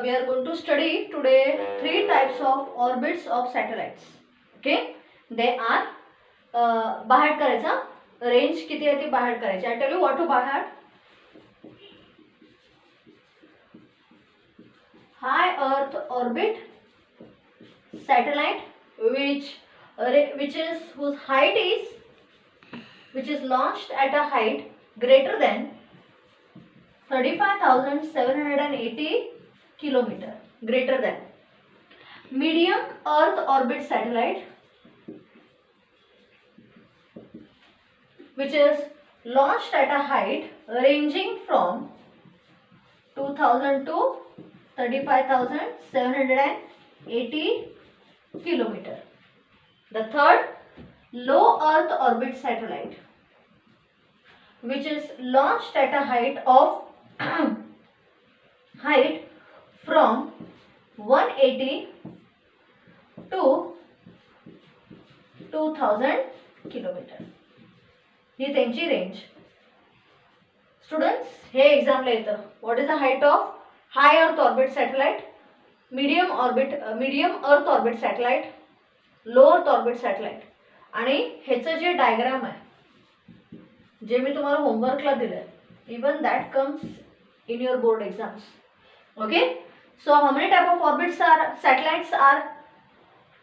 we are going to study today 3 types of orbits of satellites. Okay, they are बाहेर करायचा, range किती आहे ती बाहेर करायची. I tell you what to बाहेर. High Earth orbit satellite whose height is launched at a height greater than 35,780 kilometer, greater than. Medium Earth orbit satellite which is launched at a height ranging from 2,000 to 35,780 kilometer. The third, low Earth orbit satellite which is launched at a height of from 180 to 2,000 kilometer. ही त्यांची range. Students हे एक्झामला येतं. What is the height of hi earth orbit satellite, medium earth orbit satellite, low earth orbit satellite. आणि ह्याचं जे diagram आहे जे मी तुम्हाला होमवर्कला दिलंय, even that comes in your board exams. Okay, so how many type of orbits are satellites are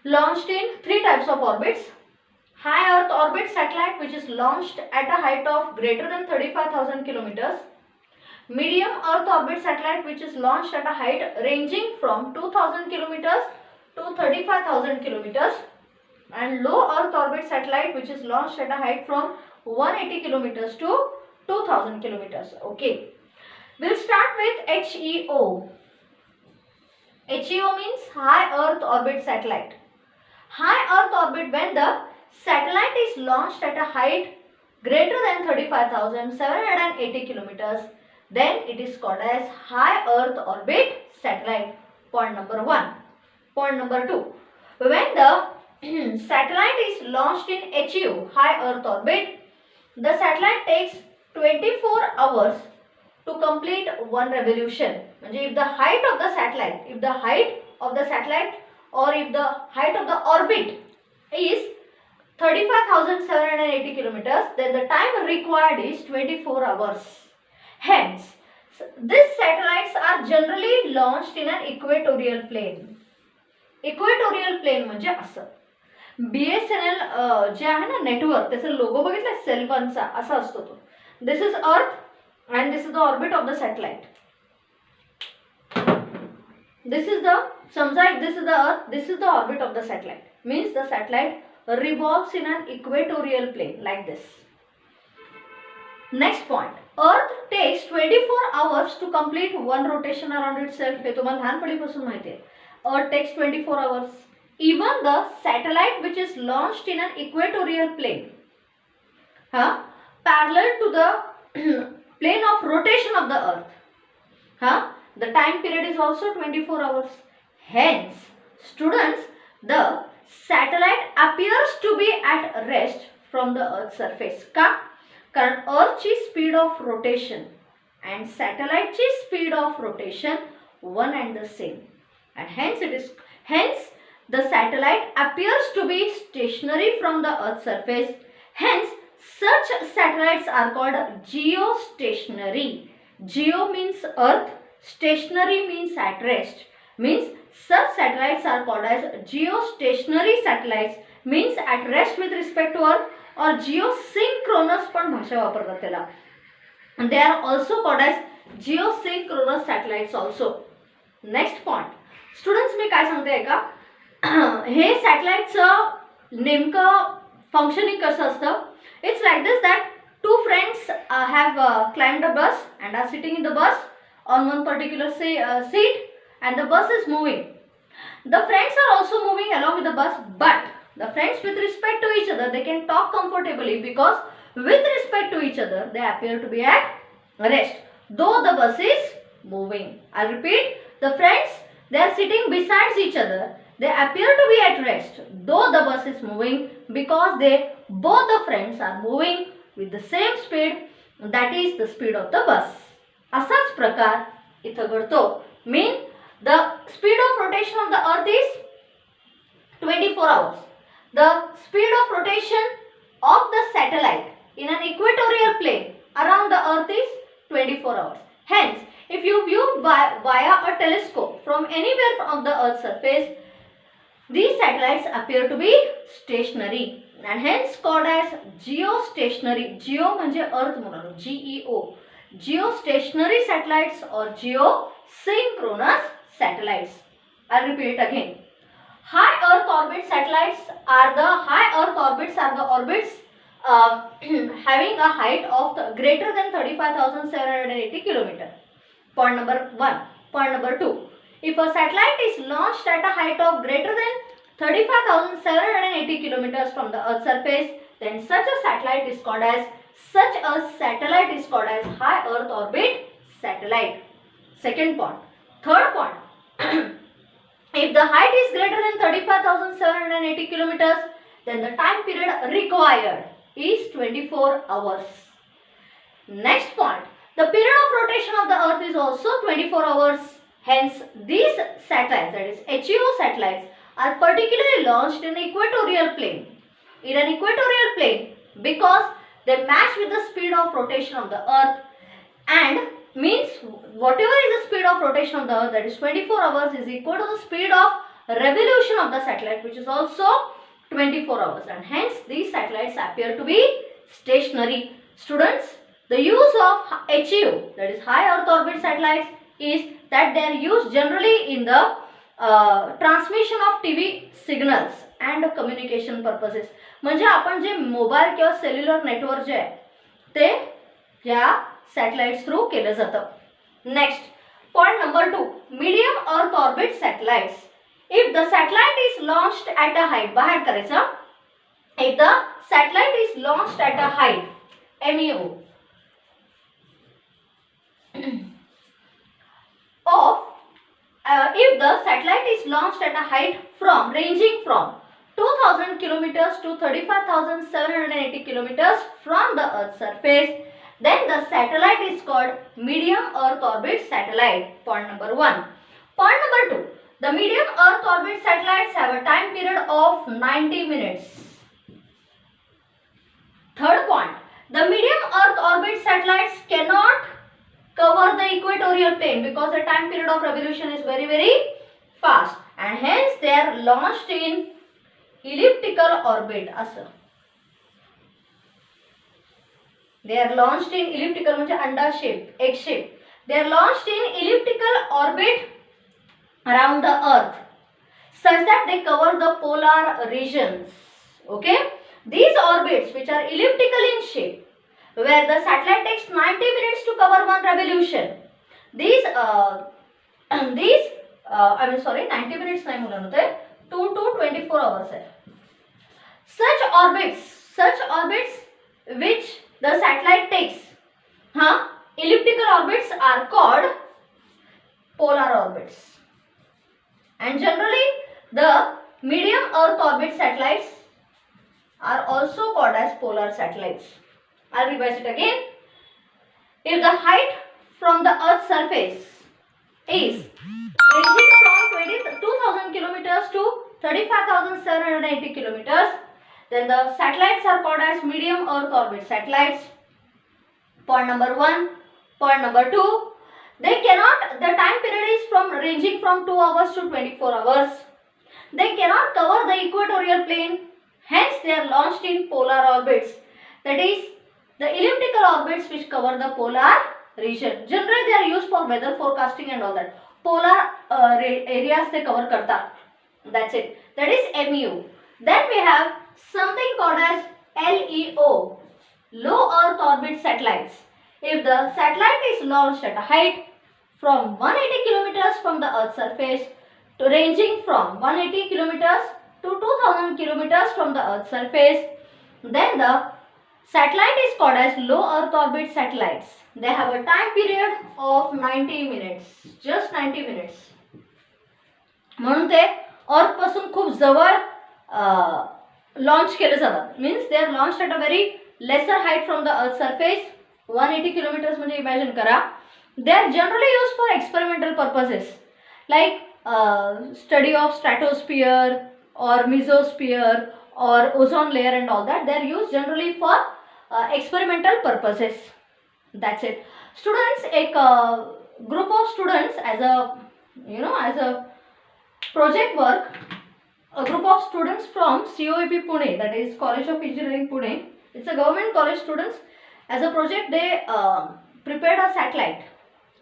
launched in 3 types of orbits. High Earth orbit satellite which is launched at a height of greater than 35,000 kilometers. Medium Earth orbit satellite which is launched at a height ranging from 2,000 kilometers to 35,000 kilometers. And low Earth orbit satellite which is launched at a height from 180 kilometers to 2,000 kilometers. Okay, we'll start with HEO. HEO means High Earth orbit satellite. High Earth orbit, when the satellite is launched at a height greater than 35,780 kilometers, then it is called as High Earth orbit satellite. Point number 1. Point number 2. When the satellite is launched in HEO, High Earth orbit, the satellite takes 24 hours to complete one revolution. If the height of the satellite, or if the height of the orbit is 35,780 kilometers, then the time required is 24 hours. Hence, these satellites are generally launched in an equatorial plane. Equatorial plane म्हणजे असं. BSNL जे आहे ना network, त्याचा लोगो बघितला cell 1 चा असा असतो तो. This is Earth and this is the orbit of the satellite. This is the, समजा if this is the Earth, this is the orbit of the satellite. Means the satellite revolves in an equatorial plane like this. Next point, Earth takes 24 hours to complete one rotation around itself. हे तुम्हाला लहानपणीपासून माहिती आहे. Earth takes 24 hours. Even the satellite which is launched in an equatorial plane, parallel to the plane of rotation of the Earth, the time period is also 24 hours. Hence, students, the satellite appears to be at rest from the Earth's surface. का? कारण Earthची speed of rotation and satelliteची speed of rotation one and the same, and hence the satellite appears to be stationary from the Earth's surface. Hence, such satellites are called geostationary. Geo means Earth, stationary means at rest. Means such satellites are called as geostationary satellites, means at rest with respect to Earth, or geosynchronous पण भाषा वापरतात त्याला. And they are also called as geosynchronous satellites also. Next point, students मी काय सांगते आहे का, हे सॅटेलाइटचं नेमकं functioning कसं असतं. It's like this, that two friends have climbed a bus and are sitting in the bus on one particular seat, and the bus is moving. The friends are also moving along with the bus, but the friends with respect to each other, they can talk comfortably because with respect to each other they appear to be at rest though the bus is moving. I repeat, the friends, they are sitting besides each other, they appear to be at rest though the bus is moving because both the friends are moving with the same speed, that is the speed of the bus. असाच प्रकार इथं घडतो. Mean The speed of rotation of the earth is 24 hours. The speed of rotation of the satellite in an equatorial plane around the earth is 24 hours. Hence, if you view via a telescope from anywhere of the earth's surface, these satellites appear to be stationary and hence called as geostationary. Geo म्हणजे earth म्हणून, GEO. Geostationary satellites or geosynchronous satellites. I'll repeat it again. High Earth orbit satellites are the orbits having a height of greater than 35,780 km. Point number 1. Point number 2. If a satellite is launched at a height of greater than 35,780 km from the Earth's surface, then such a satellite is called as high Earth orbit satellite. Second point. Third point. If the height is greater than 35,780 kilometers, then the time period required is 24 hours. Next point. The period of rotation of the earth is also 24 hours. Hence, these satellites, that is HEO satellites, are particularly launched in equatorial plane. In an equatorial plane because they match with the speed of rotation of the earth, and means whatever is the speed of rotation of the earth, that is 24 hours, is equal to the speed of revolution of the satellite, which is also 24 hours, and hence these satellites appear to be stationary. Students, the use of HEO, that is high earth orbit satellites, is that they are used generally in the transmission of TV signals and communication purposes. म्हणजे आपण जे mobile किंवा cellular network जे आहे ते या satellites through केलं जातं. Next point number 2, medium earth orbit satellites. If the satellite is launched at a height, बाहेर करायचं, if the satellite is launched at a height, MEO, if the satellite is launched at a height ranging from 2000 kilometers to 35,780 kilometers from the Earth's surface, then the satellite is called medium earth orbit satellite. Point number 1. Point number 2. The medium earth orbit satellites have a time period of 90 minutes. Third point. The medium earth orbit satellites cannot cover the equatorial plane because the time period of revolution is very, very fast, and hence they are launched in elliptical orbit. They are launched in elliptical म्हणजे अंडा shape, egg shape. They are launched in elliptical orbit around the earth such that they cover the polar regions. Okay, these orbits, which are elliptical in shape, where the satellite takes 90 minutes to cover one revolution, these 90 minutes नाही मुलांनो, ते 2 to 24 hours है. Such orbits which the satellite takes, elliptical orbits are called polar orbits, and generally the medium earth orbit satellites are also called as polar satellites. I'll revise it again. If the height from the Earth's surface is ranging from 22,000 kilometers to 35,780 kilometers, then the satellites are called as medium earth orbit satellites. Point number 1. Point number 2. The time period is ranging from 2 hours to 24 hours. They cannot cover the equatorial plane. Hence, they are launched in polar orbits. That is, the elliptical orbits which cover the polar region. Generally, they are used for weather forecasting and all that. Polar areas they cover karta. That's it. That is MEO. Then we have something called as LEO, low Earth orbit satellites. If the satellite is launched at a height from 180 kilometers from the Earth's surface to ranging from 180 kilometers to 2000 kilometers from the Earth's surface, then the satellite is called as low Earth orbit satellites. They have a time period of 90 minutes. Just 90 minutes. म्हणून ते अर्थ पासून खूप जवळ launch केले जातात. Means they are launched at a very lesser height from the earth surface. 180 kilometres म्हणजे imagine करा. They are generally use for experimental purposes. like study of stratosphere or mesosphere or ozone layer and all that. They are used generally for experimental purposes. That's it. Students, एक group of students as a project work, a group of students from COEP Pune, that is College of Engineering Pune. It's a government college students. As a project, they prepared a satellite,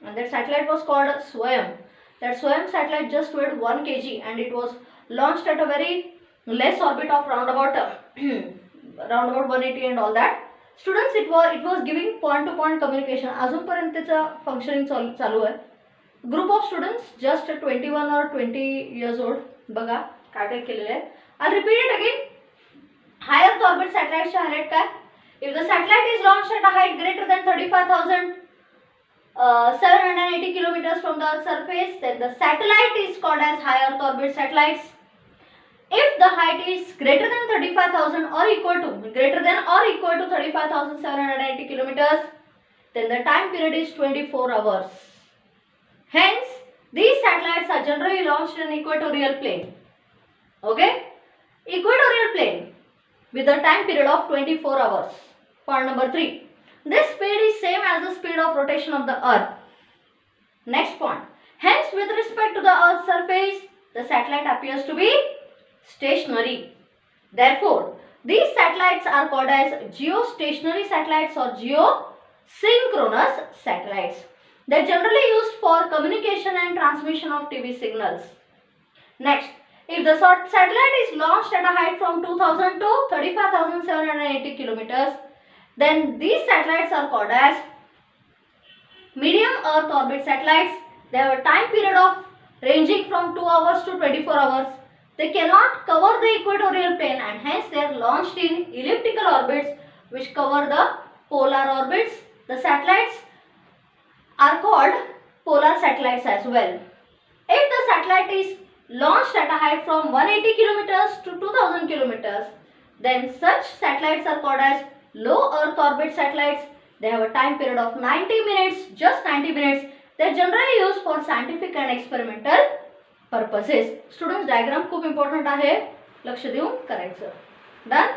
and that satellite was called Swayam. That Swayam satellite just weighed 1 kg, and it was launched at a very less orbit of round about round about 180 and all that. Students, it was giving point to point communication. अजूनपर्यंत त्याचं functioning चालू आहे. Group of students just 21 or 20 years old. बघा काय काय केलेलं आहे. I'll repeat it again. High Earth orbit satellites चे highlight काय? If the satellite is launched at a height greater than 35,780 kilometers from the Earth's surface, then the satellite is called as high Earth orbit satellites. If the height is greater than 35,000 or equal to 35,780 kilometers, then the time period is 24 hours. Hence, these satellites are generally launched in equatorial plane. Okay? Equatorial plane with a time period of 24 hours. Point number 3. This speed is same as the speed of rotation of the Earth. Next point. Hence, with respect to the Earth's surface, the satellite appears to be stationary. Therefore, these satellites are called as geostationary satellites or geosynchronous satellites. They are generally used for communication and transmission of TV signals. Next, if the satellite is launched at a height from 2,000 to 35,780 kilometers, then these satellites are called as medium Earth orbit satellites. They have a time period of ranging from 2 hours to 24 hours. They cannot cover the equatorial plane, and hence they are launched in elliptical orbits which cover the polar orbits. The satellites are called polar satellites as well. If the satellite is launched at a height from 180 kilometers to 2000 kilometers, then such satellites are called as low Earth orbit satellites. They have a time period of 90 minutes, just 90 minutes. They are generally used for scientific and experimental purposes. Students, diagram खूप important आहे, लक्ष देऊन करायचं. Done?